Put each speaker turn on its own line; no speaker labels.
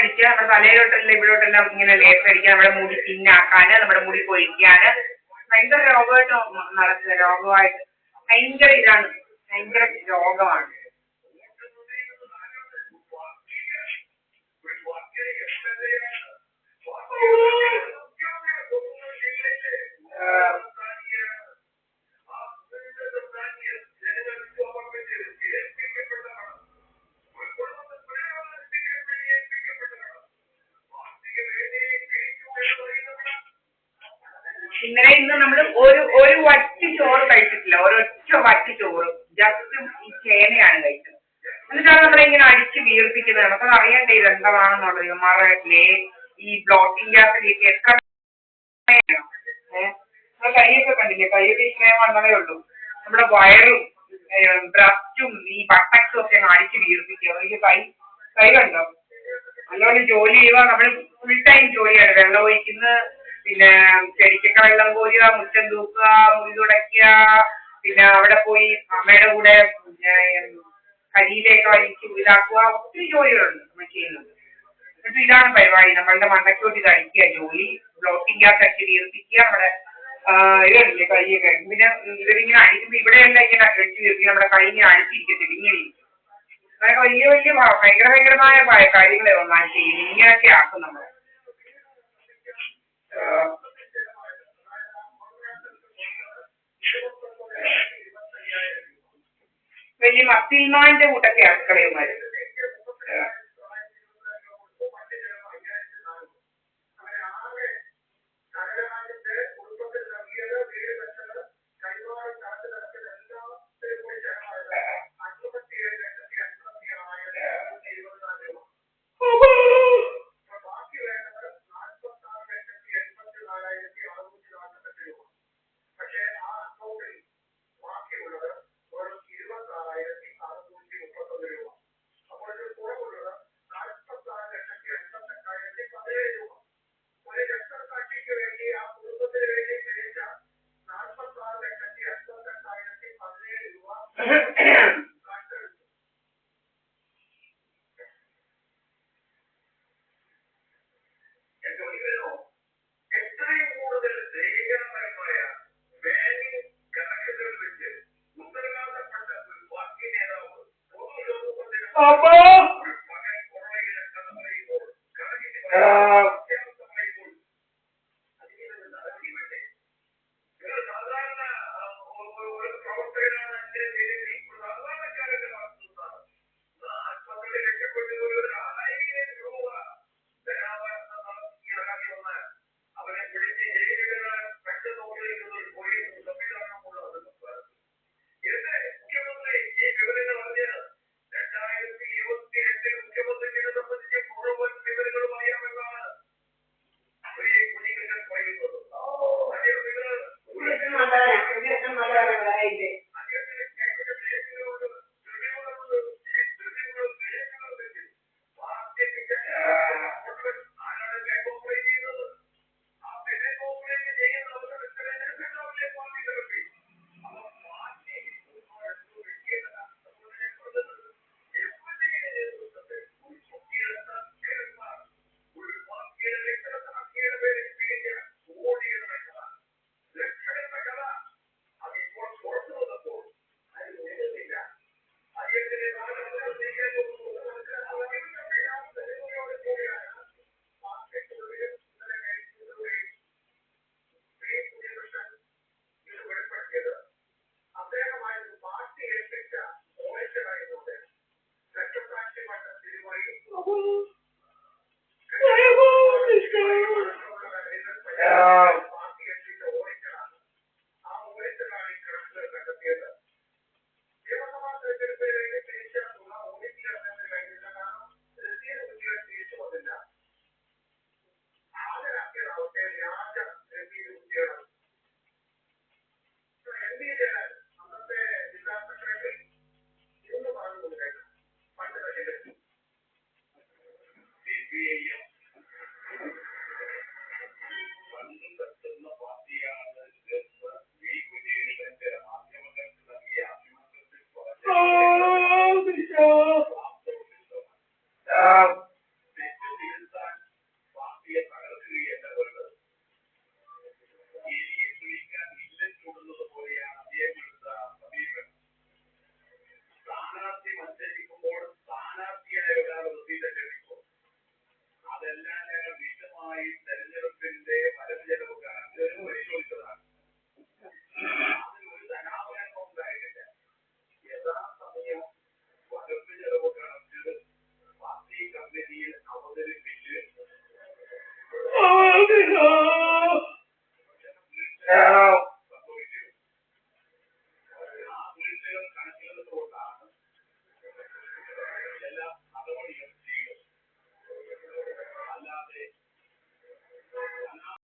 അടിക്കുക, നമ്മുടെ തലയിലോട്ടല്ല ഇവിടോട്ടെല്ലാം ഇങ്ങനെ ലേസ് അടിക്കുക, നമ്മുടെ മുടി പിന്നാക്കാന്, നമ്മുടെ മുടി പൊഴിക്കാന്, ഭയങ്കര രോഗമായിട്ട് ഭയങ്കര ഇതാണ്, ഭയങ്കര രോഗമാണ്. ഇന്നലെ ഇന്ന് നമ്മൾ ഒരു വറ്റി ചോറ് കഴിച്ചിട്ടില്ല, ഒരൊറ്റ വറ്റി ചോറ്, ജസ്റ്റ് ഈ ചേനയാണ് കഴിച്ചത്. എന്നിട്ടാണ് നമ്മളിങ്ങനെ അടിച്ച് വീർപ്പിക്കുന്നത്. നമുക്കത് അറിയണ്ടേ ഇത് എന്താണെന്നുള്ളത്. ഇവന്മാരുടെ ഈ ബ്ലോട്ടിംഗ് ഗ്യാസിലേക്ക് എത്ര കൈയൊക്കെ കണ്ടില്ലേ, കൈയൊക്കെ ഇത്രയും വന്നതേ ഉള്ളൂ. നമ്മുടെ വയറും ബ്രസ്റ്റും ഈ ബട്ടക്സും ഒക്കെ അടിച്ച് വീർപ്പിക്കുക. എനിക്ക് കൈ കണ്ടോ, നല്ലോണം ജോലി ചെയ്യുക. നമ്മൾ ഫുൾ ടൈം ജോലിയാണ്. വെള്ളം ഒഴിക്കുന്ന, പിന്നെ ചെടിക്കൊക്കെ വെള്ളം കോരുക, മുറ്റം തൂക്കുക, മുറി തുടയ്ക്കുക, പിന്നെ അവിടെ പോയി അമ്മയുടെ കൂടെ കരിയിലേക്ക് വലിച്ച് ഇതാക്കുക. ഒത്തിരി ജോലികളുണ്ട് നമ്മൾ ചെയ്യുന്നത്. എന്നിട്ട് ഇതാണ് പരിപാടി, നമ്മളുടെ മണ്ടയ്ക്കോട്ട് ഇത് അടിക്കുക ജോലി. ബ്ലോട്ടിംഗ് ഗ്യാസ് അടിച്ച് വീർപ്പിക്കുക. നമ്മുടെ ഇതല്ലേ കൈയൊക്കെ, പിന്നെ ഇവരിങ്ങനെ അടിക്കുമ്പോൾ ഇവിടെയെല്ലാം ഇങ്ങനെ അടിച്ച് വീർപ്പിക്കുക. നമ്മുടെ കൈ ഇങ്ങനെ അടിച്ചിരിക്കത്തില്ല, ഇങ്ങനെ അങ്ങനെ വലിയ ഭയങ്കരമായ കാര്യങ്ങളെ ഒന്നാണ് ചെയ്യുന്നത്. ഇങ്ങനെയൊക്കെ ആക്കും നമ്മൾ. വലിയ മസിൽമാന്റെ കൂട്ടൊക്കെ അടുക്കളയുമാര്.